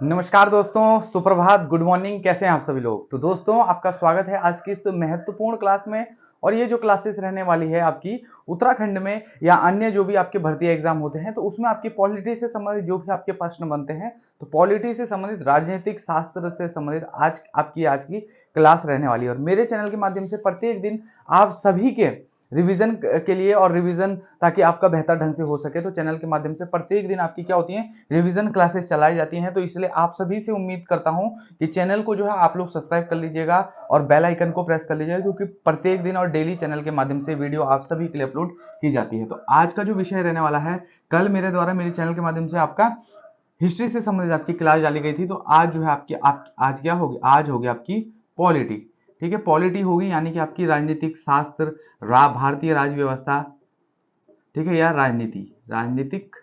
नमस्कार दोस्तों, सुप्रभात, गुड मॉर्निंग। कैसे हैं आप सभी लोग। तो दोस्तों, आपका स्वागत है आज की इस महत्वपूर्ण क्लास में। और ये जो क्लासेस रहने वाली है आपकी उत्तराखंड में या अन्य जो भी आपके भर्ती एग्जाम होते हैं, तो उसमें आपकी पॉलिटी से संबंधित जो भी आपके प्रश्न बनते हैं, तो पॉलिटी से संबंधित, राजनीतिक शास्त्र से संबंधित आज की क्लास रहने वाली है। और मेरे चैनल के माध्यम से प्रत्येक दिन आप सभी के रिवीजन के लिए और रिवीजन ताकि आपका बेहतर ढंग से हो सके, तो चैनल के माध्यम से प्रत्येक दिन आपकी क्या होती है, रिवीजन क्लासेस चलाई जाती हैं। तो इसलिए आप सभी से उम्मीद करता हूं कि चैनल को जो है आप लोग सब्सक्राइब कर लीजिएगा और बेल आइकन को प्रेस कर लीजिएगा, क्योंकि प्रत्येक दिन और डेली चैनल के माध्यम से वीडियो आप सभी के लिए अपलोड की जाती है। तो आज का जो विषय रहने वाला है, कल मेरे द्वारा मेरे चैनल के माध्यम से आपका हिस्ट्री से संबंधित आपकी क्लास डाली गई थी, तो आज जो है आज क्या होगी, आज होगी आपकी पॉलिटी। ठीक है, पॉलिटी होगी यानी कि आपकी राजनीतिक शास्त्र, भारतीय राज्य व्यवस्था, ठीक है, या राजनीतिक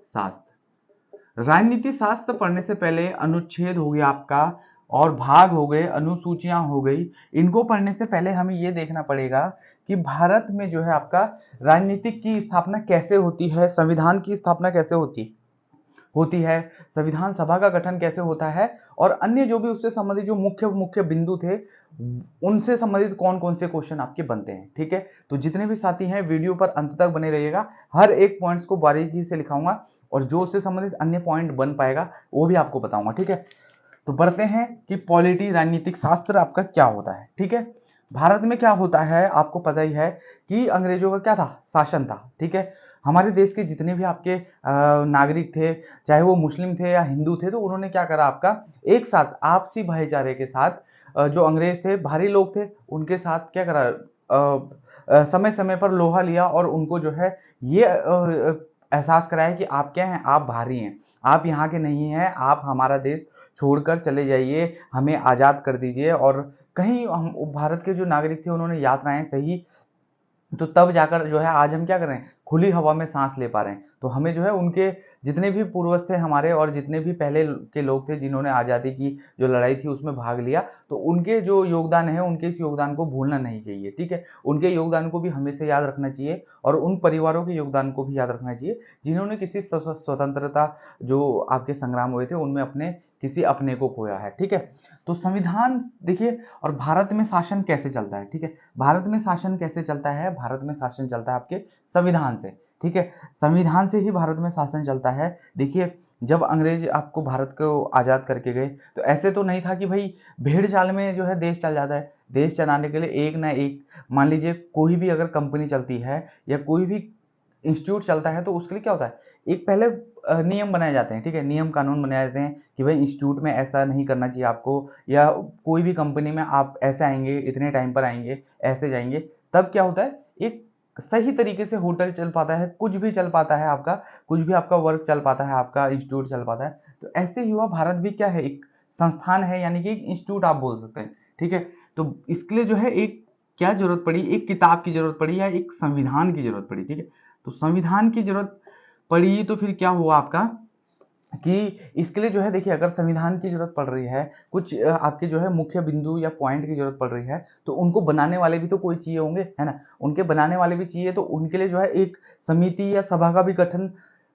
शास्त्र। राजनीति शास्त्र पढ़ने से पहले अनुच्छेद हो गया आपका, और भाग हो गए, अनुसूचियां हो गई। इनको पढ़ने से पहले हमें यह देखना पड़ेगा कि भारत में जो है आपका राजनीतिक की स्थापना कैसे होती है, संविधान की स्थापना कैसे होती है, संविधान सभा का गठन कैसे होता है, और अन्य जो भी उससे संबंधित जो मुख्य मुख्य बिंदु थे, उनसे संबंधित कौन कौन से क्वेश्चन आपके बनते हैं। ठीक है, तो जितने भी साथी हैं वीडियो पर अंत तक बने रहिएगा, हर एक पॉइंट्स को बारीकी से लिखाऊंगा और जो उससे संबंधित अन्य पॉइंट बन पाएगा वो भी आपको बताऊंगा। ठीक है, तो बढ़ते हैं कि पॉलिटी, राजनीतिक शास्त्र आपका क्या होता है। ठीक है, भारत में क्या होता है आपको पता ही है कि अंग्रेजों का क्या था, शासन था। ठीक है, हमारे देश के जितने भी आपके नागरिक थे, चाहे वो मुस्लिम थे या हिंदू थे, तो उन्होंने क्या करा, आपका एक साथ आपसी भाईचारे के साथ जो अंग्रेज थे, भारी लोग थे, उनके साथ क्या करा, समय समय पर लोहा लिया और उनको जो है ये एहसास कराया कि आप क्या हैं, आप भारी हैं, आप यहाँ के नहीं हैं, आप हमारा देश छोड़कर चले जाइए, हमें आज़ाद कर दीजिए। और कहीं हम भारत के जो नागरिक थे उन्होंने यात्राएं सही, तो तब जाकर जो है आज हम क्या कर रहे हैं, खुली हवा में सांस ले पा रहे हैं। तो हमें जो है उनके जितने भी पूर्वज थे हमारे, और जितने भी पहले के लोग थे जिन्होंने आज़ादी की जो लड़ाई थी उसमें भाग लिया, तो उनके जो योगदान है, उनके इस योगदान को भूलना नहीं चाहिए। ठीक है, उनके योगदान को भी हमेशा याद रखना चाहिए, और उन परिवारों के योगदान को भी याद रखना चाहिए जिन्होंने किसी स्वतंत्रता जो आपके संग्राम हुए थे उनमें अपने किसी अपने को खोया है। ठीक है, तो संविधान देखिए, और भारत में शासन कैसे चलता है। ठीक है, भारत में शासन कैसे चलता है, भारत में शासन चलता है आपके संविधान से। ठीक है, संविधान से ही भारत में शासन चलता है। देखिए, जब अंग्रेज आपको भारत को आज़ाद करके गए, तो ऐसे तो नहीं था कि भाई भेड़ चाल में जो है देश चल जाता है। देश चलाने के लिए एक ना एक, मान लीजिए कोई भी अगर कंपनी चलती है या कोई भी इंस्टीट्यूट चलता है, तो उसके लिए क्या होता है, एक पहले नियम बनाए जाते हैं। ठीक है, नियम कानून बनाए जाते हैं कि भाई इंस्टीट्यूट में ऐसा नहीं करना चाहिए आपको, या कोई भी कंपनी में आप ऐसे आएंगे, इतने टाइम पर आएंगे, ऐसे जाएंगे। तब क्या होता है, एक सही तरीके से होटल चल पाता है, कुछ भी चल पाता है आपका, कुछ भी आपका वर्क चल पाता है, आपका इंस्टीट्यूट चल पाता है। तो ऐसे ही हुआ, भारत भी क्या है, एक संस्थान है, यानी कि एक इंस्टीट्यूट आप बोल सकते हैं। ठीक है, तो इसके लिए जो है एक क्या जरूरत पड़ी, एक किताब की जरूरत पड़ी या एक संविधान की जरूरत पड़ी। ठीक है, तो संविधान की जरूरत पड़ी, तो फिर क्या हुआ आपका कि इसके लिए जो है, देखिए, अगर संविधान की जरूरत पड़ रही है, कुछ आपके जो है मुख्य बिंदु या पॉइंट की जरूरत पड़ रही है, तो उनको बनाने वाले भी तो कोई चाहिए होंगे, है ना, उनके बनाने वाले भी चाहिए। तो उनके लिए जो है एक समिति या सभा का भी गठन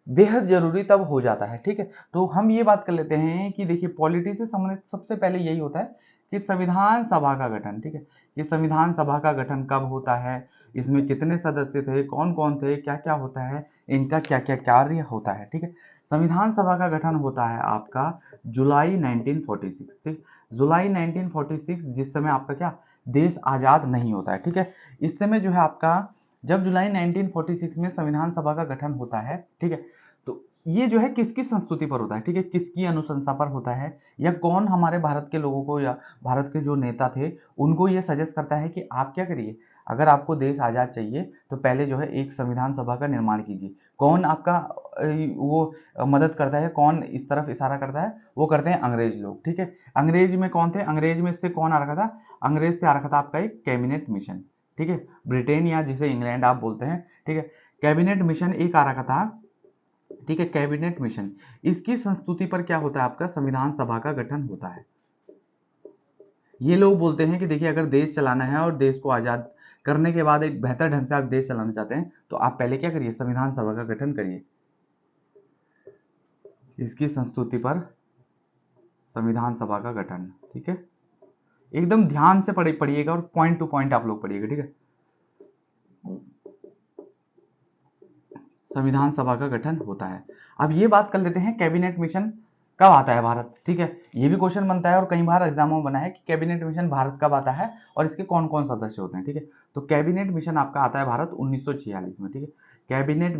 बेहद जरूरी तब हो जाता है। ठीक है, तो हम ये बात कर लेते हैं कि देखिए, पॉलिटी से संबंधित सबसे पहले यही होता है कि संविधान सभा का गठन। ठीक है, ये संविधान सभा का गठन कब होता है, इसमें कितने सदस्य थे, कौन कौन थे, क्या क्या होता है, इनका क्या क्या कार्य होता है। ठीक है, संविधान सभा का गठन होता है आपका जुलाई 1946। ठीक, जुलाई 1946, जिस समय आपका क्या देश आजाद नहीं होता है। ठीक है, इस समय जो है आपका, जब जुलाई 1946 में संविधान सभा का गठन होता है, ठीक है, तो ये जो है किसकी संस्तुति पर होता है, ठीक है, किसकी अनुशंसा पर होता है, या कौन हमारे भारत के लोगों को या भारत के जो नेता थे उनको ये सजेस्ट करता है कि आप क्या करिए, अगर आपको देश आजाद चाहिए तो पहले जो है एक संविधान सभा का निर्माण कीजिए। कौन आपका वो मदद करता है, कौन इस तरफ इशारा करता है, वो करते हैं अंग्रेज लोग। ठीक है, अंग्रेज में कौन थे, अंग्रेज में से कौन आ रखा था, अंग्रेज से आ रखा था आपका एक कैबिनेट मिशन। ठीक है, ब्रिटेन या जिसे इंग्लैंड आप बोलते हैं। ठीक है, कैबिनेट मिशन एक आ रखा था। ठीक है, कैबिनेट मिशन, इसकी संस्तुति पर क्या होता है, आपका संविधान सभा का गठन होता है। ये लोग बोलते हैं कि देखिए, अगर देश चलाना है और देश को आजाद करने के बाद एक बेहतर ढंग से आप देश चलाना चाहते हैं, तो आप पहले क्या करिए, संविधान सभा का गठन करिए। इसकी संस्तुति पर संविधान सभा का गठन, ठीक है। एकदम ध्यान से पढ़िएगा और पॉइंट टू पॉइंट आप लोग पढ़िएगा, ठीक है। संविधान सभा का गठन होता है। अब ये बात कर लेते हैं कैबिनेट मिशन कब आता है भारत, ठीक है। ये भी क्वेश्चन बनता है और कई बार एग्जामों में बना है कि कैबिनेट मिशन भारत कब आता है और इसके कौन कौन सदस्य होते हैं, ठीक है। तो कैबिनेट मिशन आपका आता है भारत 1946 में, ठीक है। कैबिनेट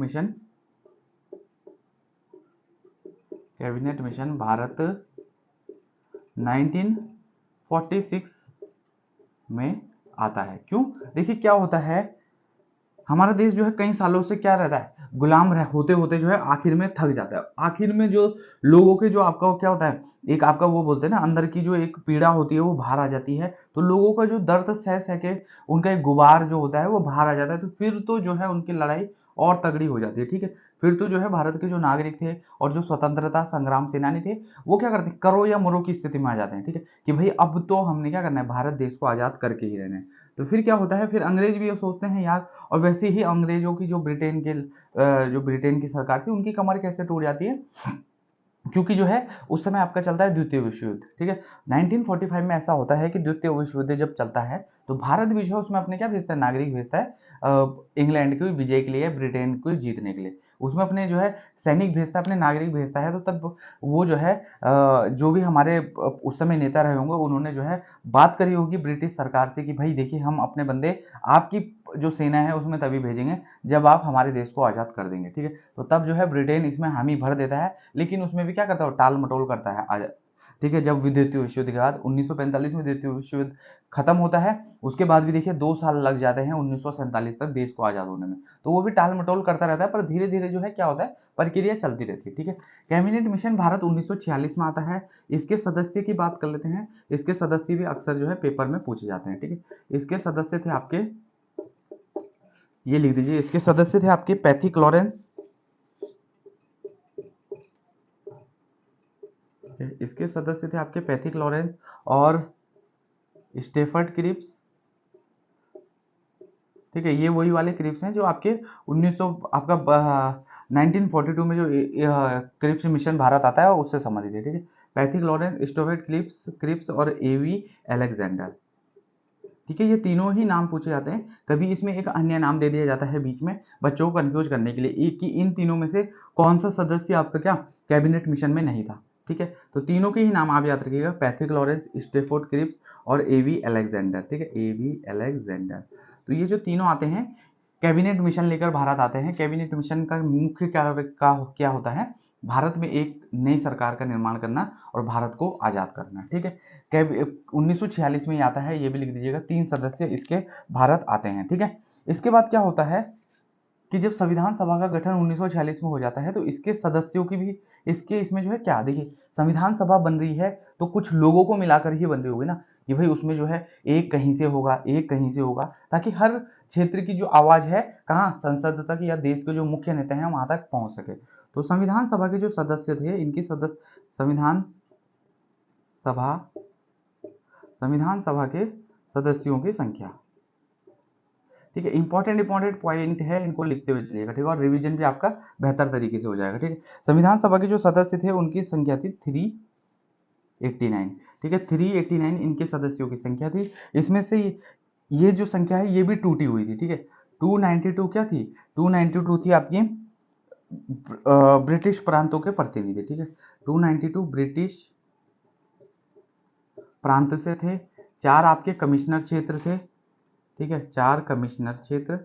मिशन भारत 1946 में आता है। क्यों? देखिए क्या होता है, हमारा देश जो है कई सालों से क्या रहता है, गुलाम होते होते जो है आखिर में थक जाता है। आखिर में जो लोगों के जो आपका क्या होता है, एक आपका वो बोलते हैं ना, अंदर की जो एक पीड़ा होती है वो बाहर आ जाती है। तो लोगों का जो दर्द सह सह के उनका एक गुबार जो होता है वो बाहर आ जाता है। तो फिर तो जो है उनकी लड़ाई और तगड़ी हो जाती है, ठीक है। फिर तो जो है भारत के जो नागरिक थे और जो स्वतंत्रता संग्राम सेनानी थे वो क्या करते हैं, करो या मरो की स्थिति में आ जाते हैं, ठीक है। कि भाई अब तो हमने क्या करना है, भारत देश को आजाद करके ही रहना है। तो फिर क्या होता है, फिर अंग्रेज भी ये सोचते हैं यार, और वैसे ही अंग्रेजों की जो ब्रिटेन की सरकार थी उनकी कमर कैसे टूट जाती है, क्योंकि जो है उस समय आपका चलता है द्वितीय विश्व युद्ध, ठीक है। 1945 में ऐसा होता है कि द्वितीय विश्व युद्ध जब चलता है तो भारत भी जो है उसमें अपने क्या भेजता है, नागरिक भेजता है इंग्लैंड की विजय के लिए, ब्रिटेन को जीतने के लिए। उसमें अपने जो है सैनिक भेजता है, अपने नागरिक भेजता है। तो तब वो जो है जो भी हमारे उस समय नेता रहे होंगे उन्होंने जो है बात करी होगी ब्रिटिश सरकार से कि भाई देखिए हम अपने बंदे आपकी जो सेना है उसमें तभी भेजेंगे जब आप हमारे देश को आज़ाद कर देंगे, ठीक है। तो तब जो है ब्रिटेन इसमें हामी भर देता है, लेकिन उसमें भी क्या करता है, टाल मटोल करता है आज़ाद, ठीक है। जब द्वितीय विश्व युद्ध के बाद 1945 में द्वितीय विश्व युद्ध खत्म होता है, उसके बाद भी देखिए 2 साल लग जाते हैं 1947 तक देश को आज़ाद होने में। तो वो भी टाल मटोल करता रहता है, पर धीरे धीरे जो है क्या होता है, प्रक्रिया चलती रहती है, ठीक है। कैबिनेट मिशन भारत 1946 में आता है। इसके सदस्य की बात कर लेते हैं। इसके सदस्य भी अक्सर जो है पेपर में पूछे जाते हैं, ठीक है। इसके सदस्य थे आपके, ये लिख दीजिए, इसके सदस्य थे आपके पैथिक लॉरेंस, इसके सदस्य थे आपके पैथिक लॉरेंस और स्टेफर्ड क्रिप्स, ठीक है। ये वही वाले क्रिप्स हैं जो आपके 1900 आपका 1942 में जो क्रिप्स मिशन भारत आता है उससे संबंधित है, ठीक है। पैथिक लॉरेंस, स्टेफर्ड क्रिप्स और एवी अलेक्जेंडर, ठीक है। ये तीनों ही नाम पूछे जाते हैं। कभी इसमें एक अन्य नाम दे दिया जाता है बीच में बच्चों को कंफ्यूज करने के लिए, एक कि इन तीनों में से कौन सा सदस्य आपका क्या कैबिनेट मिशन में नहीं था, ठीक है। तो तीनों के ही नाम आप याद रखिएगा, पैथिक लॉरेंस, स्टेफोर्ड क्रिप्स और एवी अलेक्जेंडर, ठीक है, एवी अलेक्जेंडर। तो ये जो तीनों आते हैं कैबिनेट मिशन लेकर भारत आते हैं। कैबिनेट मिशन का मुख्य क्या होता है, भारत में एक नई सरकार का निर्माण करना और भारत को आजाद करना, ठीक है। 1946 में ही आता है, ये भी लिख दीजिएगा। 3 सदस्य इसके भारत आते हैं, ठीक है। इसके बाद क्या होता है कि जब संविधान सभा का गठन 1946 में हो जाता है तो इसके सदस्यों की भी इसमें जो है क्या, देखिए संविधान सभा बन रही है तो कुछ लोगों को मिलाकर ही बन रही होगी ना, कि भाई उसमें जो है एक कहीं से होगा, एक कहीं से होगा, ताकि हर क्षेत्र की जो आवाज है कहाँ, संसद तक या देश के जो मुख्य नेता हैं वहां तक पहुंच सके। तो संविधान सभा के जो सदस्य थे इनकी सभा संविधान सभा के सदस्यों की संख्या, ठीक है। इंपॉर्टेंट पॉइंट है, इनको लिखते हुए चलिएगा, ठीक है। और रिवीजन भी आपका बेहतर तरीके से हो जाएगा, ठीक है। संविधान सभा के जो सदस्य थे उनकी संख्या थी 389, ठीक है। 389 इनके सदस्यों की संख्या थी। इसमें से ये जो संख्या है ये भी टूटी हुई थी, ठीक है। 292 क्या थी, 292 थी आपकी ब्रिटिश प्रांतों के प्रतिनिधि, ठीक है। 292 ब्रिटिश प्रांत से थे। 4 आपके कमिश्नर क्षेत्र थे, ठीक है, 4 कमिश्नर क्षेत्र,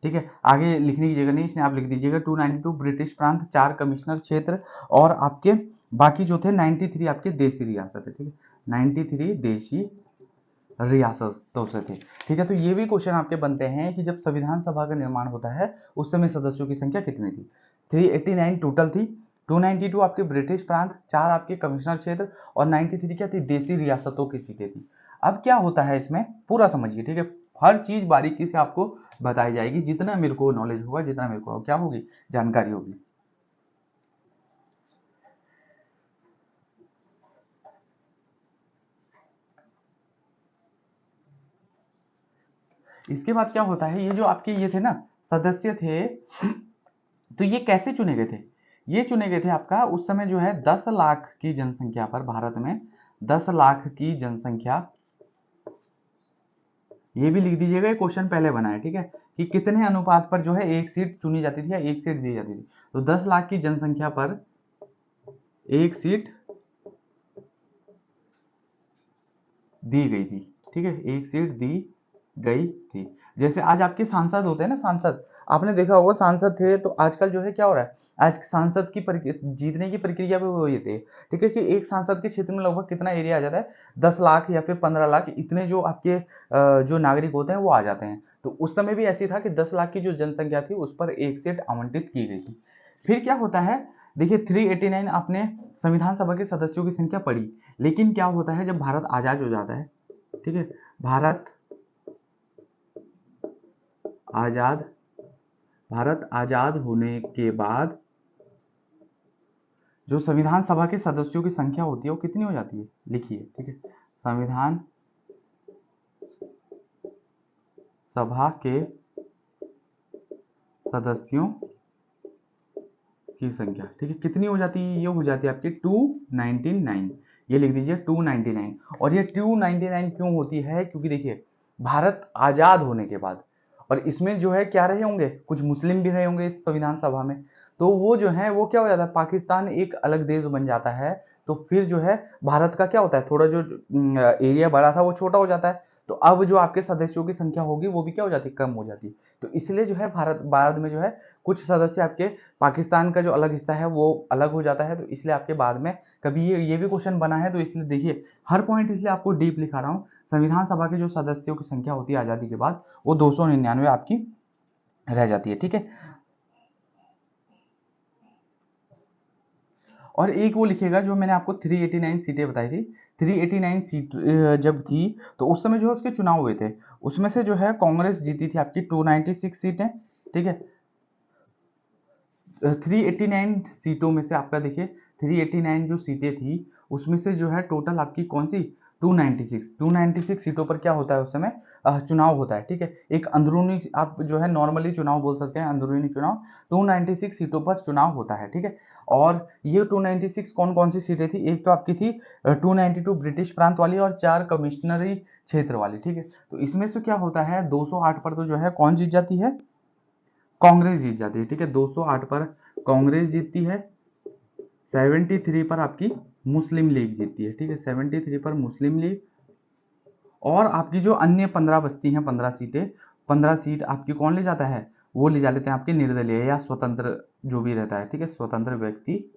ठीक है। आगे लिखने की जगह नहीं, इसने आप लिख दीजिएगा 292 ब्रिटिश प्रांत, 4 कमिश्नर क्षेत्र और आपके बाकी जो थे 93 आपके देशी रियासत है, ठीक है। 93 देशी रियासतों से थे, ठीक है। तो ये भी क्वेश्चन आपके बनते हैं कि जब संविधान सभा का निर्माण होता है उस समय सदस्यों की संख्या कितनी थी, 389 टोटल थी। 292 आपके ब्रिटिश प्रांत, 4 आपके कमिश्नर क्षेत्र और 93 क्या थी, देशी रियासतों की सीटें थी। अब क्या होता है इसमें पूरा समझिए, ठीक है। हर चीज बारीकी से आपको बताई जाएगी, जितना मेरे को नॉलेज होगा, जितना मेरे को क्या होगी, जानकारी होगी। इसके बाद क्या होता है, ये जो आपके ये थे ना सदस्य थे, तो ये कैसे चुने गए थे, ये चुने गए थे आपका उस समय जो है 10 लाख की जनसंख्या पर, भारत में 10 लाख की जनसंख्या, ये भी लिख दीजिएगा, क्वेश्चन पहले बना है, ठीक है, कि कितने अनुपात पर जो है एक सीट चुनी जाती थी या एक सीट दी जाती थी। तो 10 लाख की जनसंख्या पर एक सीट दी गई थी, ठीक है, एक सीट दी गई थी। जैसे आज आपके सांसद होते हैं ना, सांसद, आपने देखा होगा सांसद थे, तो आजकल जो है क्या हो रहा है, आज सांसद की जीतने की प्रक्रिया भी वही थी, ठीक है, कि एक सांसद के क्षेत्र में लगभग कितना एरिया आ जाता है, 10 लाख या फिर 15 लाख, इतने जो आपके जो नागरिक होते हैं वो आ जाते हैं। तो उस समय भी ऐसी था कि 10 लाख की जो जनसंख्या थी उस पर एक सीट आवंटित की गई थी। फिर क्या होता है, देखिए 389 आपने संविधान सभा के सदस्यों की संख्या पढ़ी, लेकिन क्या होता है जब भारत आजाद हो जाता है, ठीक है, आजाद भारत आजाद होने के बाद जो संविधान सभा के सदस्यों की संख्या होती है वो कितनी हो जाती है, लिखिए, ठीक है, संविधान सभा के सदस्यों की संख्या, ठीक है, कितनी हो जाती है, ये हो जाती है आपकी 299, ये लिख दीजिए 299। और ये 299 क्यों होती है, क्योंकि देखिए भारत आजाद होने के बाद, और इसमें जो है क्या रहे होंगे, कुछ मुस्लिम भी रहे होंगे इस संविधान सभा में, तो वो जो है वो क्या हो जाता है, पाकिस्तान एक अलग देश बन जाता है, तो फिर जो है भारत का क्या होता है, थोड़ा जो एरिया बड़ा था वो छोटा हो जाता है, तो अब जो आपके सदस्यों की संख्या होगी वो भी क्या हो जाती है, कम हो जाती है। तो इसलिए जो है भारत में जो है कुछ सदस्य आपके पाकिस्तान का जो अलग हिस्सा है वो अलग हो जाता है, तो इसलिए आपके बाद में कभी ये भी क्वेश्चन बना है, तो इसलिए देखिए हर पॉइंट इसलिए आपको डीप लिखा रहा हूँ। संविधान सभा के जो सदस्यों की संख्या होती है आजादी के बाद वो 299 आपकी रह जाती है, ठीक है। और एक वो लिखिएगा जो मैंने आपको 389 सीटें बताई थी, 389 सीट जब थी तो उस समय जो है उसके चुनाव हुए थे, उसमें से जो है कांग्रेस जीती थी आपकी 296 सीटें, ठीक है। 389 सीटों में से आपका देखिए 389 जो सीटें थी उसमें से जो है टोटल आपकी कौन सी 296 सीटों पर क्या होता है उस समय चुनाव होता है, ठीक है। एक अंदरूनी, आप जो है नॉर्मली चुनाव बोल सकते हैं, अंदरूनी चुनाव, 296 सीटों पर चुनाव होता है, ठीक है। और ये 296 कौन कौन सी सीटें थी, एक तो आपकी थी 292 ब्रिटिश प्रांत वाली और 4 कमिश्नरी क्षेत्र वाली, ठीक है। तो इसमें से क्या होता है 208 पर तो जो है कौन जीत जाती है, कांग्रेस जीत जाती है, ठीक है, 208 पर कांग्रेस जीतती है, 73 पर आपकी मुस्लिम लीग जीतती है, ठीक है, 73 पर मुस्लिम लीग। और आपकी जो अन्य 15 बचती हैं, 15 सीटें, 15 सीट आपकी कौन ले जाता है, वो ले जा लेते हैं आपके निर्दलीय या स्वतंत्र जो भी रहता है, ठीक है, स्वतंत्र व्यक्ति,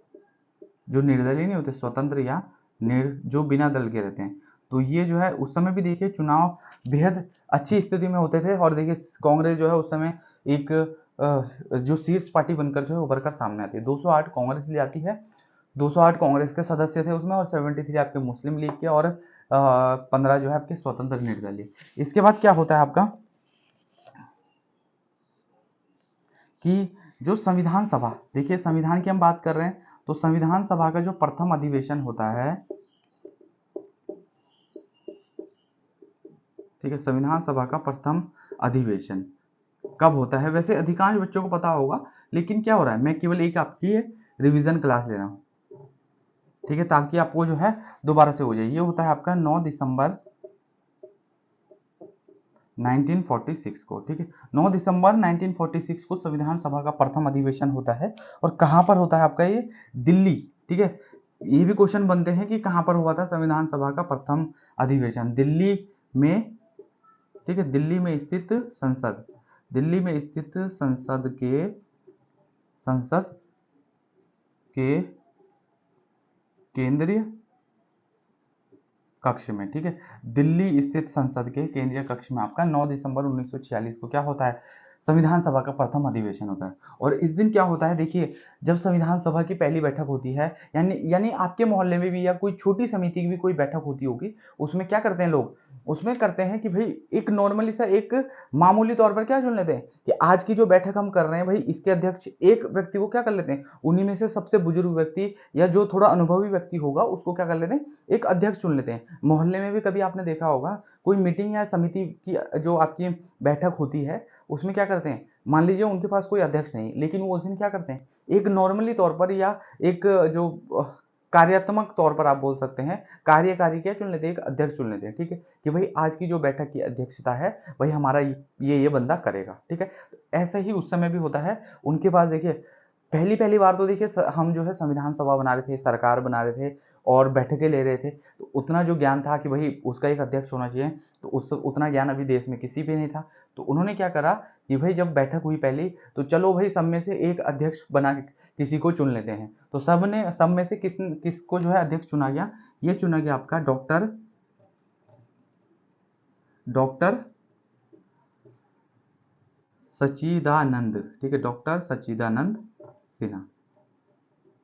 जो निर्दलीय नहीं होते, स्वतंत्र या जो बिना दल के रहते हैं। तो ये जो है उस समय भी देखिए चुनाव बेहद अच्छी स्थिति में होते थे, और देखिए कांग्रेस जो है उस समय एक जो शीर्ष पार्टी बनकर जो है उभर कर सामने आती है। 208 कांग्रेस ले आती है, 208 कांग्रेस के सदस्य थे उसमें, और 73 आपके मुस्लिम लीग के, और 15 जो है आपके स्वतंत्र निर्दलीय। इसके बाद क्या होता है आपका कि जो संविधान सभा, देखिए संविधान की हम बात कर रहे हैं, तो संविधान सभा का जो प्रथम अधिवेशन होता है, ठीक है, संविधान सभा का प्रथम अधिवेशन कब होता है, वैसे अधिकांश बच्चों को पता होगा, लेकिन क्या हो रहा है, मैं केवल एक आपकी रिवीजन क्लास ले रहा हूं, ठीक है, ताकि आपको जो है दोबारा से हो जाए। ये होता है आपका 9 दिसंबर 1946 को, ठीक है, 9 दिसंबर 1946 को संविधान सभा का प्रथम अधिवेशन होता है। और कहां पर होता है आपका, ये दिल्ली, ठीक है। ये भी क्वेश्चन बनते हैं कि कहां पर हुआ था संविधान सभा का प्रथम अधिवेशन, दिल्ली में, ठीक है, दिल्ली में स्थित संसद, दिल्ली में स्थित संसद के केंद्रीय कक्ष में, ठीक है, दिल्ली स्थित संसद के केंद्रीय कक्ष में आपका 9 दिसंबर 1946 को क्या होता है, संविधान सभा का प्रथम अधिवेशन होता है। और इस दिन क्या होता है, देखिए जब संविधान सभा की पहली बैठक होती है, यानी यानी आपके मोहल्ले में भी या कोई छोटी समिति की भी कोई बैठक होती होगी, उसमें क्या करते हैं लोग, उसमें करते हैं कि भाई एक नॉर्मली सा एक मामूली तौर पर क्या चुन लेते हैं कि आज की जो बैठक हम कर रहे हैं भाई इसके अध्यक्ष एक व्यक्ति को क्या कर लेते हैं, उन्हीं में से सबसे बुजुर्ग व्यक्ति या जो थोड़ा अनुभवी व्यक्ति होगा उसको क्या कर लेते हैं, एक अध्यक्ष चुन लेते हैं। मोहल्ले में भी कभी आपने देखा होगा कोई मीटिंग या समिति की जो आपकी बैठक होती है, उसमें क्या करते हैं, मान लीजिए उनके पास कोई अध्यक्ष नहीं, लेकिन वो उस दिन क्या करते हैं, एक नॉर्मली तौर पर या एक जो कार्यात्मक तौर पर आप बोल सकते हैं, कार्यकारी क्या चुन लेते हैं, एक अध्यक्ष चुन लेते हैं, ठीक है, कि भाई आज की जो बैठक की अध्यक्षता है भाई हमारा ये बंदा करेगा, ठीक है। तो ऐसा ही उस समय भी होता है उनके पास। देखिए पहली पहली बार तो देखिए हम जो है संविधान सभा बना रहे थे, सरकार बना रहे थे और बैठकें ले रहे थे, तो उतना जो ज्ञान था कि भाई उसका एक अध्यक्ष होना चाहिए, तो उस उतना ज्ञान अभी देश में किसी पे नहीं था। तो उन्होंने क्या करा कि भाई जब बैठक हुई पहली, तो चलो भाई सब में से एक अध्यक्ष बना के किसी को चुन लेते हैं। तो सब में से किसको जो है अध्यक्ष चुना गया, ये चुना गया आपका डॉक्टर सच्चिदानंद, ठीक है, डॉक्टर सच्चिदानंद सिन्हा,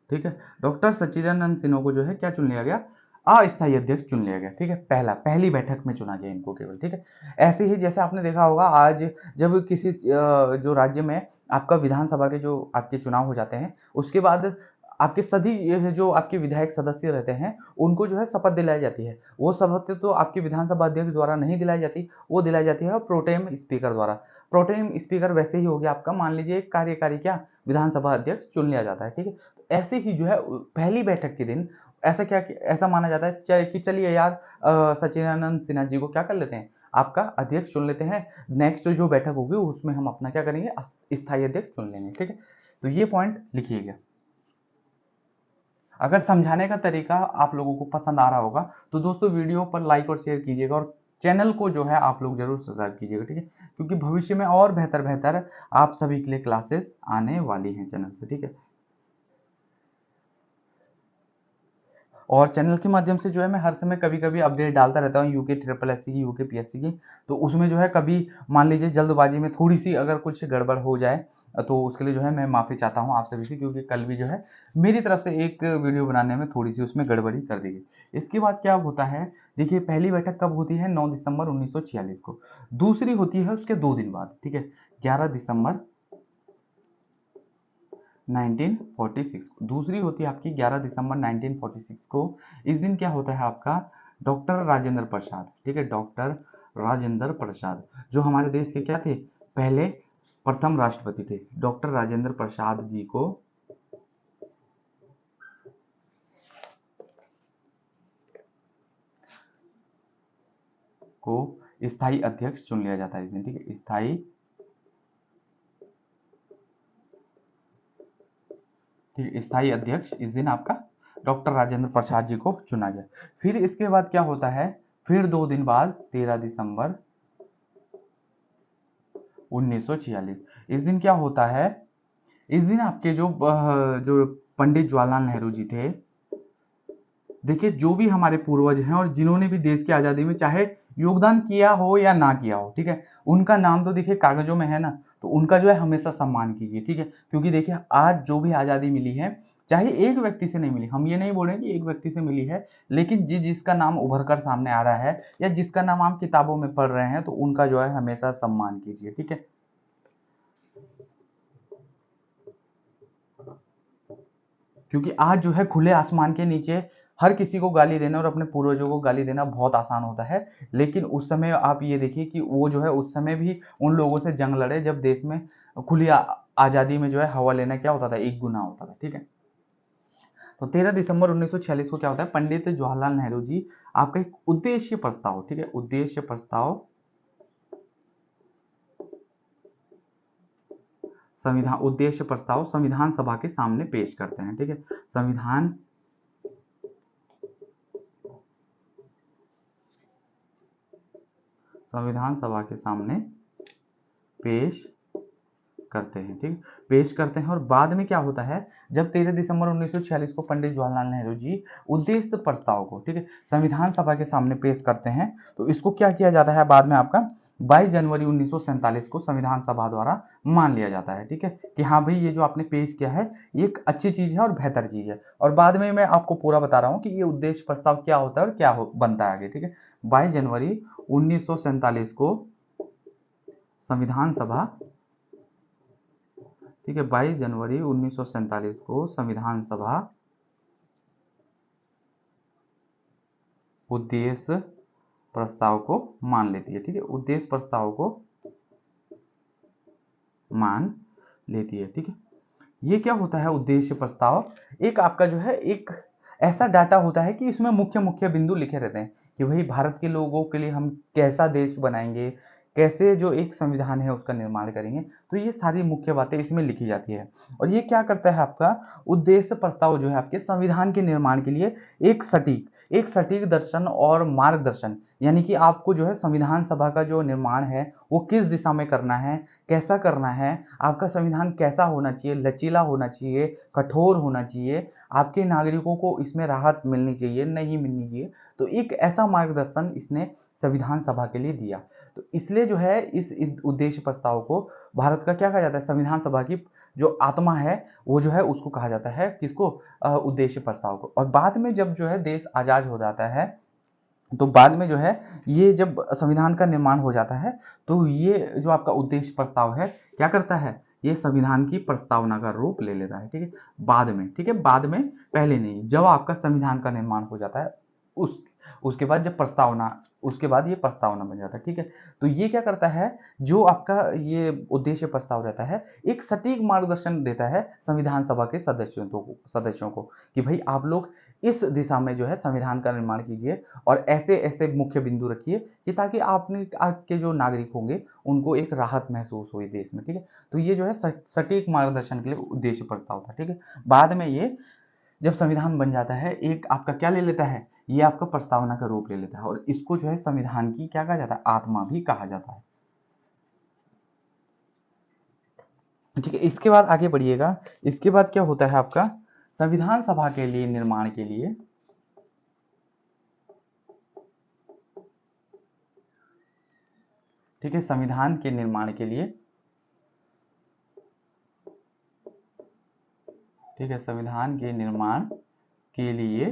ठीक है। डॉक्टर सच्चिदानंद सिन्हा को जो है क्या चुन लिया गया, अस्थायी अध्यक्ष चुन लिया गया, ठीक है, पहली बैठक में चुना गया इनको केवल, ठीक है। ऐसे ही जैसे आपने देखा होगा आज जब किसी जो राज्य में आपका विधानसभा के जो आपके चुनाव हो जाते हैं, उसके बाद आपके सभी ये जो आपके विधायक सदस्य रहते हैं उनको जो है शपथ दिलाई जाती है। वो शपथ तो आपके विधानसभा अध्यक्ष द्वारा नहीं दिलाई जाती, वो दिलाई जाती है प्रोटेम स्पीकर द्वारा। प्रोटेम स्पीकर वैसे ही हो गया आपका, मान लीजिए एक कार्यकारी क्या विधानसभा अध्यक्ष चुन लिया जाता है, ठीक है। ऐसे ही जो है पहली बैठक के दिन ऐसा माना जाता है कि चलिए यार सच्चिदानंद सिन्हा जी को क्या कर लेते हैं, आपका अध्यक्ष चुन लेते हैं। नेक्स्ट जो बैठक होगी उसमें हम अपना क्या करेंगे, स्थायी अध्यक्ष चुन लेंगे, ठीक है। तो ये पॉइंट लिखिएगा। अगर समझाने का तरीका आप लोगों को पसंद आ रहा होगा तो दोस्तों वीडियो पर लाइक और शेयर कीजिएगा और चैनल को जो है आप लोग जरूर सब्सक्राइब कीजिएगा, ठीक है, क्योंकि भविष्य में और बेहतर आप सभी के लिए क्लासेस आने वाली हैं चैनल से, ठीक है। और चैनल के माध्यम से जो है मैं हर समय कभी कभी अपडेट डालता रहता हूँ यूके ट्रिपल एस सी की, यूके पीएससी की। तो उसमें जो है कभी मान लीजिए जल्दबाजी में थोड़ी सी अगर कुछ गड़बड़ हो जाए तो उसके लिए जो है मैं माफ़ी चाहता हूँ आप सभी से, क्योंकि कल भी जो है मेरी तरफ से एक वीडियो बनाने में थोड़ी सी उसमें गड़बड़ी कर दी गई। इसके बाद क्या होता है, देखिए पहली बैठक कब होती है, 9 दिसंबर 1946 को। दूसरी होती है उसके 2 दिन बाद, ठीक है, 11 दिसंबर 1946 को। दूसरी होती है आपकी 11 दिसंबर 1946 को। इस दिन क्या होता है आपका, डॉक्टर राजेंद्र प्रसाद, ठीक है, डॉक्टर राजेंद्र प्रसाद जो हमारे देश के क्या थे, पहले प्रथम राष्ट्रपति थे, डॉक्टर राजेंद्र प्रसाद जी को स्थायी अध्यक्ष चुन लिया जाता है इस दिन, ठीक है, स्थायी अध्यक्ष इस दिन आपका डॉक्टर राजेंद्र प्रसाद जी को चुना गया। फिर इसके बाद क्या होता है, फिर 2 दिन बाद 13 दिसंबर 1946 इस दिन क्या होता है, इस दिन आपके जो पंडित जवाहरलाल नेहरू जी थे, देखिए जो भी हमारे पूर्वज हैं और जिन्होंने भी देश की आजादी में चाहे योगदान किया हो या ना किया हो, ठीक है, उनका नाम तो देखिए कागजों में है ना, तो उनका जो है हमेशा सम्मान कीजिए, ठीक है, क्योंकि देखिए आज जो भी आजादी मिली है चाहे एक व्यक्ति से नहीं मिली, हम ये नहीं बोल रहे हैं कि एक व्यक्ति से मिली है, लेकिन जिसका नाम उभर कर सामने आ रहा है या जिसका नाम आप किताबों में पढ़ रहे हैं तो उनका जो है हमेशा सम्मान कीजिए, ठीक है। क्योंकि आज जो है खुले आसमान के नीचे हर किसी को गाली देना और अपने पूर्वजों को गाली देना बहुत आसान होता है, लेकिन उस समय आप ये देखिए कि वो जो है उस समय भी उन लोगों से जंग लड़े जब देश में खुली आजादी में जो है हवा लेना क्या होता था, एक गुना होता था, ठीक है। तो 13 दिसंबर 1946 को क्या होता है, पंडित जवाहरलाल नेहरू जी आपका एक उद्देश्य प्रस्ताव, ठीक है, उद्देश्य प्रस्ताव संविधान सभा के सामने पेश करते हैं, ठीक है, संविधान सभा के सामने पेश करते हैं, ठीक, पेश करते हैं। और बाद में क्या होता है, जब 13 दिसंबर 1946 को पंडित जवाहरलाल नेहरू जी उद्देश्य प्रस्ताव को, ठीक है, संविधान सभा के सामने पेश करते हैं, तो इसको क्या किया जाता है बाद में आपका 22 जनवरी 1947 को संविधान सभा द्वारा मान लिया जाता है, ठीक है, कि हाँ भाई ये जो आपने पेश किया है ये एक अच्छी चीज है और बेहतर चीज है। और बाद में मैं आपको पूरा बता रहा हूँ कि ये उद्देश्य प्रस्ताव क्या होता है और क्या बनता है आगे, ठीक है। 22 जनवरी 1947 को संविधान सभा, ठीक है, 22 जनवरी 1947 को संविधान सभा उद्देश्य प्रस्ताव को मान लेती है, ठीक है, उद्देश्य प्रस्ताव को मान लेती है। ठीक है, ये क्या होता है उद्देश्य प्रस्ताव? एक आपका जो है एक ऐसा डाटा होता है कि इसमें मुख्य मुख्य बिंदु लिखे रहते हैं कि भाई भारत के लोगों के लिए हम कैसा देश बनाएंगे, कैसे जो एक संविधान है उसका निर्माण करेंगे। तो ये सारी मुख्य बातें इसमें लिखी जाती है। और ये क्या करता है, आपका उद्देश्य प्रस्ताव जो है आपके संविधान के निर्माण के लिए एक सटीक दर्शन और मार्गदर्शन, यानी कि आपको जो है संविधान सभा का जो निर्माण है वो किस दिशा में करना है, कैसा करना है, आपका संविधान कैसा होना चाहिए, लचीला होना चाहिए, कठोर होना चाहिए, आपके नागरिकों को इसमें राहत मिलनी चाहिए, नहीं मिलनी चाहिए। तो एक ऐसा मार्गदर्शन इसने संविधान सभा के लिए दिया। तो इसलिए जो है इस उद्देश्य प्रस्ताव को भारत का क्या कहा जाता है, संविधान सभा की जो आत्मा है वो जो है उसको कहा जाता है, किसको, उद्देश्य प्रस्ताव को। और बाद में जब जो है देश आजाद हो जाता है, तो बाद में जो है ये जब संविधान का निर्माण हो जाता है, तो ये जो आपका उद्देश्य प्रस्ताव है क्या करता है, ये संविधान की प्रस्तावना का रूप ले लेता है। ठीक है, बाद में, ठीक है, बाद में, पहले नहीं। जब आपका संविधान का निर्माण हो जाता है उस उसके बाद जब प्रस्तावना, उसके बाद ये प्रस्तावना बन जाता है। ठीक है, तो ये क्या करता है, जो आपका ये उद्देश्य प्रस्ताव रहता है एक सटीक मार्गदर्शन देता है संविधान सभा के सदस्यों को कि भाई आप लोग इस दिशा में जो है संविधान का निर्माण कीजिए और ऐसे ऐसे मुख्य बिंदु रखिए कि ताकि आपने आपके जो नागरिक होंगे उनको एक राहत महसूस हुई देश में। ठीक है, तो ये जो है सटीक मार्गदर्शन के लिए उद्देश्य प्रस्ताव था। ठीक है, बाद में ये जब संविधान बन जाता है एक आपका क्या ले लेता है, ये आपका प्रस्तावना का रूप ले लेता है और इसको जो है संविधान की क्या कहा जाता है, आत्मा भी कहा जाता है। ठीक है, इसके बाद आगे बढ़िएगा। इसके बाद क्या होता है आपका संविधान सभा के लिए निर्माण के लिए, ठीक है, संविधान के निर्माण के लिए, ठीक है, संविधान के निर्माण के लिए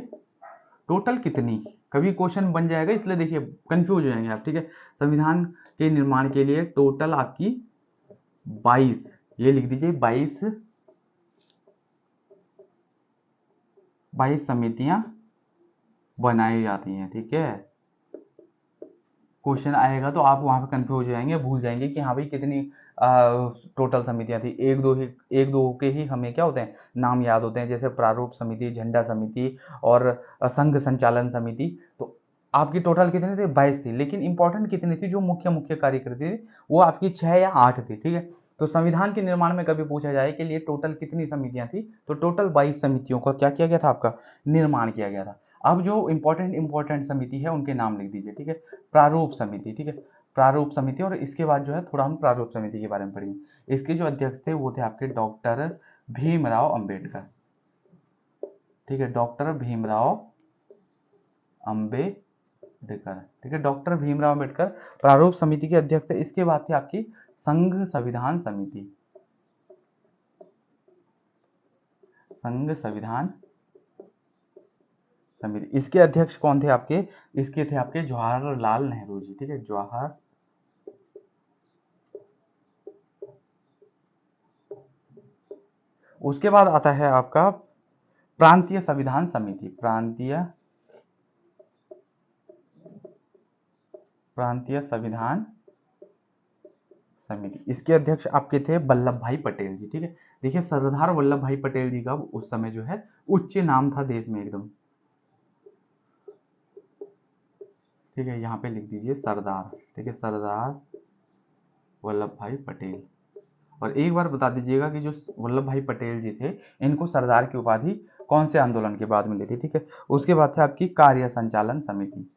टोटल कितनी, कभी क्वेश्चन बन जाएगा इसलिए देखिए कंफ्यूज हो जाएंगे आप। ठीक है, संविधान के निर्माण के लिए टोटल आपकी 22, ये लिख दीजिए 22 समितियां बनाई जाती हैं। ठीक है, क्वेश्चन आएगा तो आप वहां पे कंफ्यूज हो जाएंगे, भूल जाएंगे कि हाँ भाई कितनी टोटल समितियां थी। एक दो के ही हमें क्या होते हैं, नाम याद होते हैं, जैसे प्रारूप समिति, झंडा समिति और संघ संचालन समिति। तो आपकी टोटल कितनी थी, 22 थी, लेकिन इंपॉर्टेंट कितनी थी, जो मुख्य मुख्य कार्य करती थी वो आपकी 6 या 8 थी। ठीक है, तो संविधान के निर्माण में कभी पूछा जाए कि लिए टोटल कितनी समितियां थी, तो टोटल 22 समितियों का क्या किया गया था, आपका निर्माण किया गया था। अब जो इंपॉर्टेंट समिति है उनके नाम लिख दीजिए। ठीक है, प्रारूप समिति, ठीक है, प्रारूप समिति। और इसके बाद जो है थोड़ा हम प्रारूप समिति के बारे में पढ़ेंगे। इसके जो अध्यक्ष थे वो थे आपके डॉक्टर भीमराव अंबेडकर। ठीक है, डॉक्टर भीमराव अंबेडकर। ठीक है, डॉक्टर भीमराव अंबेडकर प्रारूप समिति के अध्यक्ष थे। इसके बाद थी आपकी संघ संविधान समिति, संघ संविधान समिति। इसके अध्यक्ष कौन थे आपके, इसके थे आपके जवाहरलाल नेहरू जी। ठीक है, जवाहर, उसके बाद आता है आपका प्रांतीय संविधान समिति, प्रांतीय संविधान समिति। इसके अध्यक्ष आपके थे वल्लभ भाई पटेल जी। ठीक है, देखिए सरदार वल्लभ भाई पटेल जी का उस समय जो है उच्च नाम था देश में एकदम। ठीक है, यहाँ पे लिख दीजिए सरदार। ठीक है, सरदार वल्लभ भाई पटेल। और एक बार बता दीजिएगा कि जो वल्लभ भाई पटेल जी थे इनको सरदार की उपाधि कौन से आंदोलन के बाद मिली थी। ठीक है, उसके बाद थे आपकी कार्य संचालन समिति।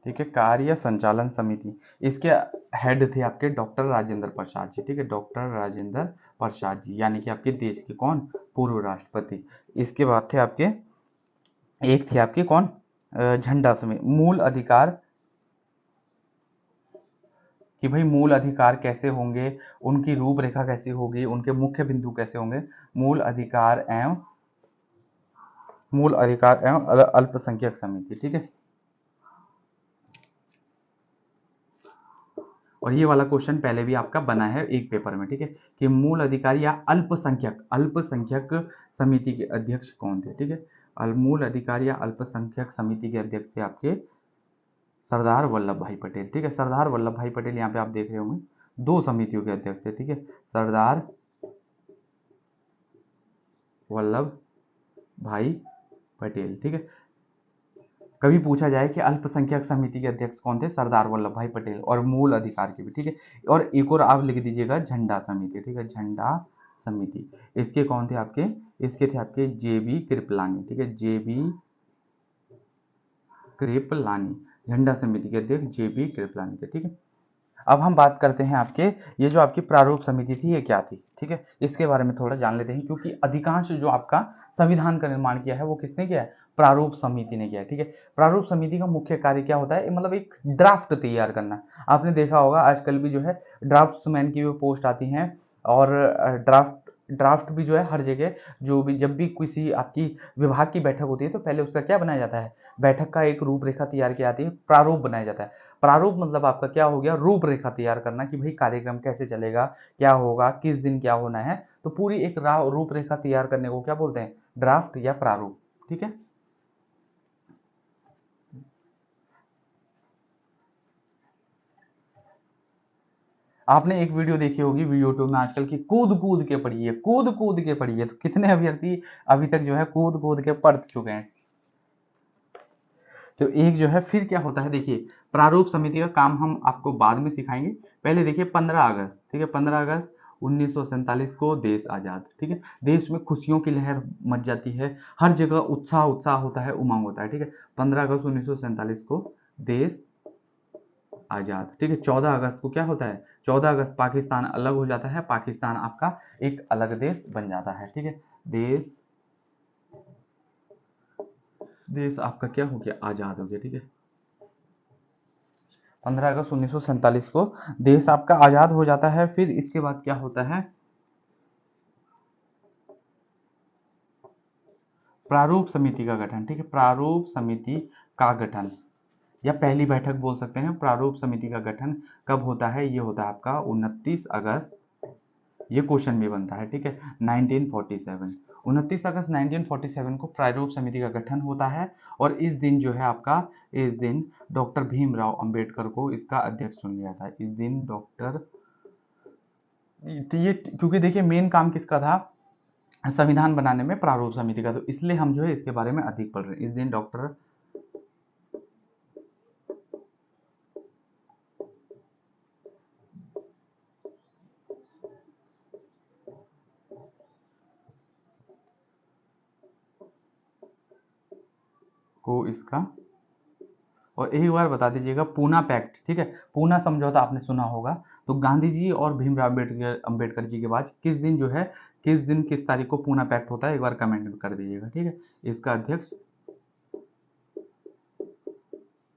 ठीक है, कार्य संचालन समिति। इसके हेड थे आपके डॉक्टर राजेंद्र प्रसाद जी। ठीक है, डॉक्टर राजेंद्र प्रसाद जी, यानी कि आपके देश के कौन, पूर्व राष्ट्रपति। इसके बाद थे आपके, एक थे आपके कौन, झंडा समिति। मूल अधिकार, कि भाई मूल अधिकार कैसे होंगे, उनकी रूपरेखा कैसी होगी, उनके मुख्य बिंदु कैसे होंगे। मूल अधिकार एवं अल्पसंख्यक समिति। ठीक है, और ये वाला क्वेश्चन पहले भी आपका बना है एक पेपर में। ठीक है, कि मूल अधिकारी या अल्पसंख्यक समिति के अध्यक्ष कौन थे। ठीक है, मूल अधिकारी या अल्पसंख्यक समिति के अध्यक्ष थे आपके सरदार वल्लभ भाई पटेल, ठीक है। सरदार वल्लभ भाई पटेल यहाँ पे आप देख रहे होंगे 2 समितियों के अध्यक्ष थे, ठीक है। सरदार वल्लभ भाई पटेल, ठीक है। कभी पूछा जाए कि अल्पसंख्यक समिति के अध्यक्ष कौन थे, सरदार वल्लभ भाई पटेल, और मूल अधिकार के भी, ठीक है। और एक और आप लिख दीजिएगा झंडा समिति, ठीक है, झंडा समिति। इसके कौन थे आपके, इसके थे आपके जेबी कृपलानी, ठीक है, जेबी कृपलानी, झंडा समिति के अध्यक्ष जेबी कृपलानी थे, ठीक है। अब हम बात करते हैं आपके, ये जो आपकी प्रारूप समिति थी ये क्या थी, ठीक है, इसके बारे में थोड़ा जान लेते हैं, क्योंकि अधिकांश जो आपका संविधान का निर्माण किया है वो किसने किया है, प्रारूप समिति ने किया है, ठीक है। प्रारूप समिति का मुख्य कार्य क्या होता है, मतलब एक ड्राफ्ट तैयार करना। आपने देखा होगा आजकल भी जो है ड्राफ्ट्समैन की भी पोस्ट आती हैं, और ड्राफ्ट भी जो है हर जगह, जो भी जब भी किसी आपकी विभाग की बैठक होती है तो पहले उसका क्या बनाया जाता है, बैठक का एक रूपरेखा तैयार की जाती है, प्रारूप बनाया जाता है। प्रारूप मतलब आपका क्या हो गया, रूपरेखा तैयार करना कि भाई कार्यक्रम कैसे चलेगा, क्या होगा, किस दिन क्या होना है, तो पूरी एक रूपरेखा तैयार करने को क्या बोलते हैं, ड्राफ्ट या प्रारूप, ठीक है। आपने एक वीडियो देखी होगी यूट्यूब में आजकल की, कूद कूद के पढ़िए, कूद कूद के पढ़िए, तो कितने अभ्यर्थी अभी तक जो है कूद कूद के पढ़ चुके हैं। तो एक जो है फिर क्या होता है, देखिए प्रारूप समिति का काम हम आपको बाद में सिखाएंगे। पहले देखिए 15 अगस्त, ठीक है, 15 अगस्त 1947 को देश आजाद, ठीक है। देश में खुशियों की लहर मच जाती है, हर जगह उत्साह उत्साह होता है, उमंग होता है, ठीक है। 15 अगस्त 1947 को देश आजाद, ठीक है। 14 अगस्त को क्या होता है, 14 अगस्त पाकिस्तान अलग हो जाता है, पाकिस्तान आपका एक अलग देश बन जाता है, ठीक है। देश देश आपका क्या हो गया, आजाद हो गया, ठीक है। 15 अगस्त 1947 को देश आपका आजाद हो जाता है। फिर इसके बाद क्या होता है, प्रारूप समिति का गठन, ठीक है, प्रारूप समिति का गठन या पहली बैठक बोल सकते हैं। प्रारूप समिति का गठन कब होता है, ये होता है आपका 29 अगस्त, ये क्वेश्चन भी बनता है, ठीक है, 1947, 29 अगस्त 1947 को प्रारूप समिति का गठन होता है। और इस दिन जो है आपका, इस दिन डॉक्टर भीमराव अंबेडकर को इसका अध्यक्ष चुन लिया था। इस दिन डॉक्टर, तो ये क्योंकि देखिए मेन काम किसका था, संविधान बनाने में प्रारूप समिति का, तो इसलिए हम जो है इसके बारे में अधिक पढ़ रहे हैं। इस दिन डॉक्टर को इसका, और एक बार बता दीजिएगा पूना पैक्ट, ठीक है, पूना समझौता आपने सुना होगा, तो गांधी जी और भीमराव अंबेडकर जी के बाद किस दिन जो है, किस दिन किस तारीख को पूना पैक्ट होता है, एक बार कमेंट में कर दीजिएगा, ठीक है। इसका अध्यक्ष,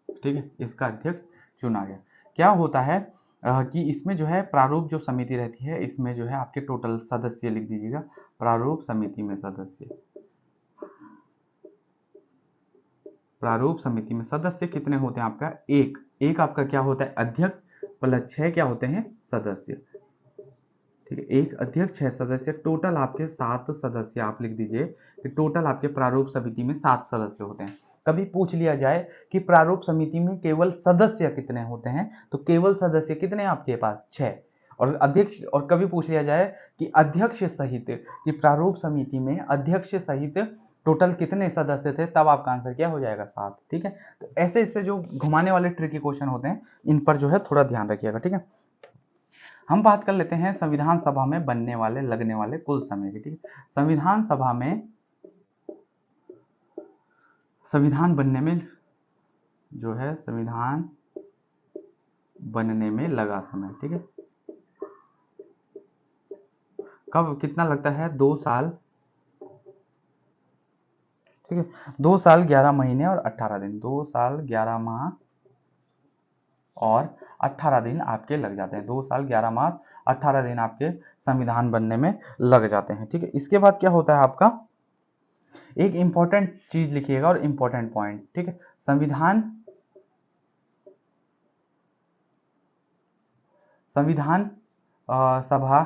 ठीक है, इसका अध्यक्ष चुना गया। क्या होता है कि इसमें जो है प्रारूप जो समिति रहती है, इसमें जो है आपके टोटल सदस्य लिख दीजिएगा, प्रारूप समिति में सदस्य, प्रारूप समिति में सदस्य कितने होते हैं आपका, एक एक आपका क्या होता है, अध्यक्ष प्लस 6 क्या होते हैं, सदस्य, ठीक है। एक अध्यक्ष 6 सदस्य, टोटल आपके 7 सदस्य आप लिख दीजिए कि टोटल आपके प्रारूप समिति में 7 सदस्य होते हैं। कभी पूछ लिया जाए कि प्रारूप समिति में केवल सदस्य कितने होते हैं, तो केवल सदस्य कितने हैं आपके पास, 6। और अध्यक्ष, और कभी पूछ लिया जाए कि अध्यक्ष सहित, कि प्रारूप समिति में अध्यक्ष सहित टोटल कितने सदस्य थे, तब आपका आंसर क्या हो जाएगा, 7, ठीक है। तो ऐसे ऐसे जो घुमाने वाले ट्रिकी क्वेश्चन होते हैं, इन पर जो है थोड़ा ध्यान रखिएगा, ठीक है। हम बात कर लेते हैं संविधान सभा में बनने वाले लगने वाले कुल समय की, ठीक है। संविधान सभा में, संविधान बनने में जो है, संविधान बनने में लगा समय, ठीक है, कब कितना लगता है, 2 साल, ठीक है, 2 साल 11 महीने और 18 दिन, 2 साल 11 माह और 18 दिन आपके लग जाते हैं, 2 साल 11 माह 18 दिन आपके संविधान बनने में लग जाते हैं, ठीक है। इसके बाद क्या होता है आपका, एक इंपॉर्टेंट चीज लिखिएगा और इंपॉर्टेंट पॉइंट, ठीक है। संविधान सभा,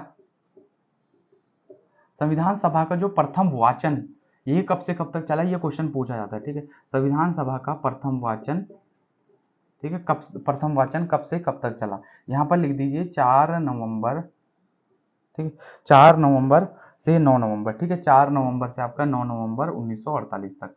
संविधान सभा का जो प्रथम वाचन, ये कब से कब तक चला, ये क्वेश्चन पूछा जाता है, ठीक है। संविधान सभा का प्रथम वाचन, ठीक है, कब प्रथम वाचन कब से कब तक चला, यहाँ पर लिख दीजिए 4 नवंबर, ठीक है, 4 नवंबर से 9 नवंबर, ठीक है, 4 नवंबर से आपका 9 नवंबर 1948 तक,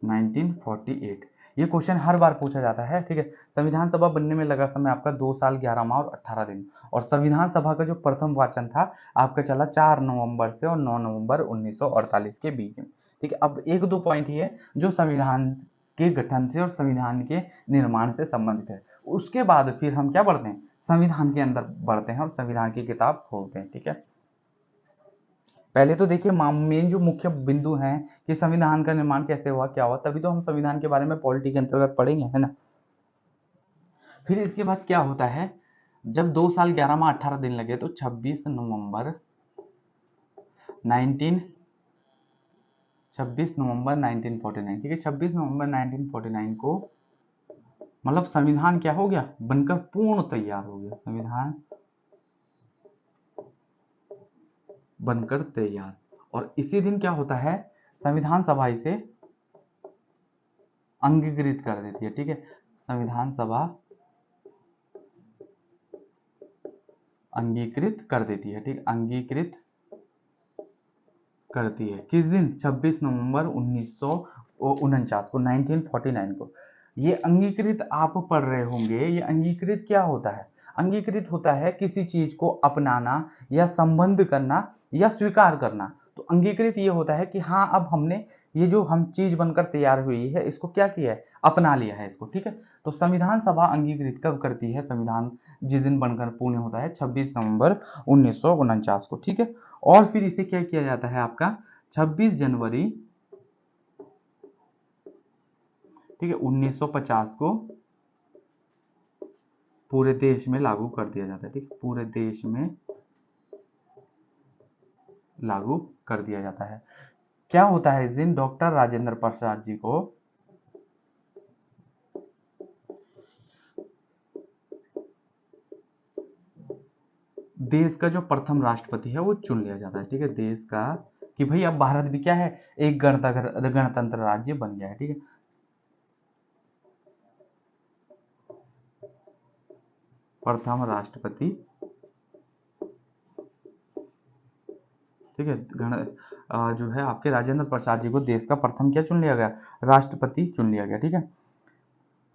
1948। ये क्वेश्चन हर बार पूछा जाता है, ठीक है। संविधान सभा बनने में लगा समय आपका 2 साल 11 माह और 18 दिन, और संविधान सभा का जो प्रथम वाचन था आपका चला 4 नवंबर से और 9 नवंबर 1948 के बीच में, ठीक है। अब एक दो पॉइंट ये जो संविधान के गठन से और संविधान के निर्माण से संबंधित है, उसके बाद फिर हम क्या बढ़ते हैं, संविधान के अंदर बढ़ते हैं और संविधान की किताब खोलते हैं, ठीक है। पहले तो देखिए मेन जो मुख्य बिंदु हैं कि संविधान का निर्माण कैसे हुआ, क्या हुआ, तभी तो हम संविधान के बारे में पॉलिटी के अंतर्गत पढ़ेंगे, है ना। फिर इसके बाद क्या होता है, जब 2 साल 11 माह 18 दिन लगे तो 26 नवंबर 1949, ठीक है, 26 नवंबर 1949 को मतलब संविधान क्या हो गया, बनकर पूर्ण तैयार हो गया, संविधान बनकर तैयार। और इसी दिन क्या होता है, संविधान सभा इसे अंगीकृत कर देती है, ठीक है, संविधान सभा अंगीकृत कर देती है, ठीक, अंगीकृत करती है किस दिन, 26 नवंबर 1949 को, 1949 को। ये अंगीकृत आप पढ़ रहे होंगे, ये अंगीकृत क्या होता है, अंगीकृत होता है किसी चीज को अपनाना या संबंध करना या स्वीकार करना। तो अंगीकृत ये होता है कि हाँ अब हमने ये जो हम चीज बनकर तैयार हुई है इसको क्या किया है, अपना लिया है इसको, ठीक है। तो संविधान सभा अंगीकृत कब करती है, संविधान जिस दिन बनकर पूर्ण होता है 26 नवंबर 1949 को, ठीक है। और फिर इसे क्या किया जाता है आपका 26 जनवरी, ठीक है, 1950 को पूरे देश में लागू कर दिया जाता है, ठीक, पूरे देश में लागू कर दिया जाता है। क्या होता है इस दिन, डॉक्टर राजेंद्र प्रसाद जी को देश का जो प्रथम राष्ट्रपति है वो चुन लिया जाता है, ठीक है, देश का, कि भाई अब भारत भी क्या है, एक गणतंत्र राज्य बन गया है, ठीक है। प्रथम राष्ट्रपति, ठीक है, जो है आपके राजेंद्र प्रसाद जी को देश का प्रथम क्या चुन लिया गया, राष्ट्रपति चुन लिया गया, ठीक है।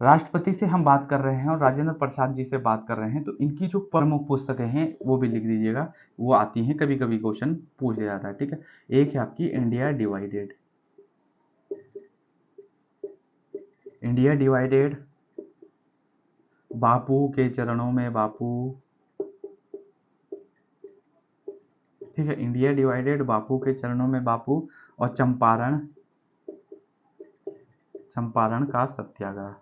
राष्ट्रपति से हम बात कर रहे हैं और राजेंद्र प्रसाद जी से बात कर रहे हैं, तो इनकी जो प्रमुख पुस्तकें हैं वो भी लिख दीजिएगा, वो आती हैं, कभी कभी क्वेश्चन पूछ जाता है, ठीक है। एक है आपकी इंडिया डिवाइडेड, इंडिया डिवाइडेड, बापू के चरणों में बापू, ठीक है, इंडिया डिवाइडेड, बापू के चरणों में बापू, और चंपारण, चंपारण का सत्याग्रह,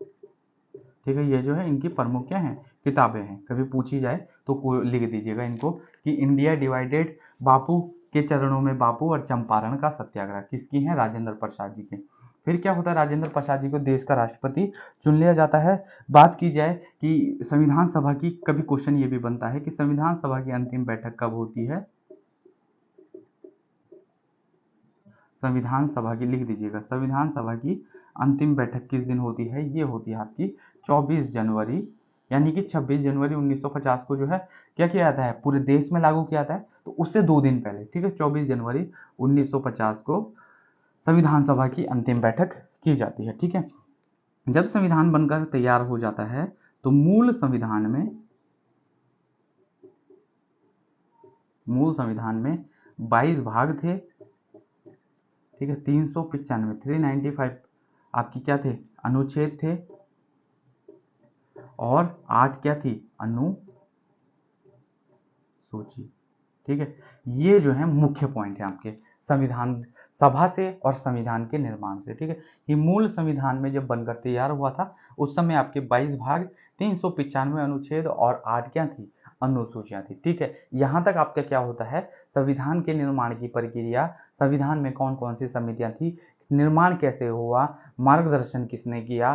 ठीक है। ये जो है इनकी प्रमुख क्या है, किताबें हैं, कभी पूछी जाए तो लिख दीजिएगा इनको कि इंडिया डिवाइडेड, बापू के चरणों में बापू और चंपारण का सत्याग्रह किसकी है, राजेंद्र प्रसाद जी के। फिर क्या होता है, राजेंद्र प्रसाद जी को देश का राष्ट्रपति चुन लिया जाता है। बात की जाए कि संविधान सभा की, कभी क्वेश्चन ये भी बनता है कि संविधान सभा की अंतिम बैठक कब होती है, संविधान सभा की लिख दीजिएगा, संविधान सभा की अंतिम बैठक किस दिन होती है, ये होती है आपकी 24 जनवरी, यानी कि 26 जनवरी 1950 को जो है क्या किया जाता है, पूरे देश में लागू किया जाता है, तो उससे 2 दिन पहले, ठीक है, 24 जनवरी 1950 को संविधान सभा की अंतिम बैठक की जाती है, ठीक है। जब संविधान बनकर तैयार हो जाता है तो मूल संविधान में 22 भाग थे, ठीक है, 395 395 आपकी क्या थे, अनुच्छेद थे, और 8 क्या थी, अनुसूची, ठीक है। ये जो है मुख्य पॉइंट है आपके संविधान सभा से और संविधान के निर्माण से, ठीक है। कि मूल संविधान में जब बनकर तैयार हुआ था उस समय आपके 22 भाग, 395 अनुच्छेद और 8 क्या थी, अनुसूचियां थी, ठीक है। यहां तक आपका क्या होता है, संविधान के निर्माण की प्रक्रिया, संविधान में कौन कौन सी समितियां थी, निर्माण कैसे हुआ, मार्गदर्शन किसने किया,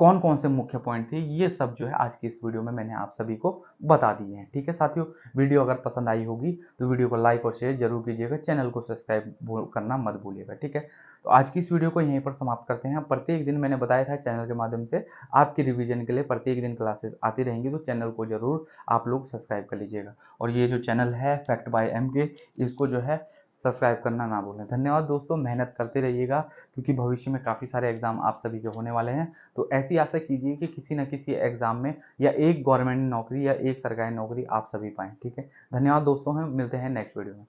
कौन कौन से मुख्य पॉइंट थे, ये सब जो है आज की इस वीडियो में मैंने आप सभी को बता दिए हैं। ठीक है साथियों, वीडियो अगर पसंद आई होगी तो वीडियो को लाइक और शेयर जरूर कीजिएगा, चैनल को सब्सक्राइब करना मत भूलिएगा। ठीक है, तो आज की इस वीडियो को यहीं पर समाप्त करते हैं। प्रत्येक दिन मैंने बताया था चैनल के माध्यम से आपकी रिवीजन के लिए प्रत्येक दिन क्लासेस आती रहेंगी, तो चैनल को जरूर आप लोग सब्सक्राइब कर लीजिएगा। और ये जो चैनल है फैक्ट बाय MK, इसको जो है सब्सक्राइब करना ना भूलें। धन्यवाद दोस्तों, मेहनत करते रहिएगा क्योंकि भविष्य में काफ़ी सारे एग्जाम आप सभी के होने वाले हैं। तो ऐसी आशा कीजिए कि किसी न किसी एग्जाम में या एक गवर्नमेंट नौकरी या एक सरकारी नौकरी आप सभी पाएं। ठीक है, धन्यवाद दोस्तों, हम मिलते हैं नेक्स्ट वीडियो में।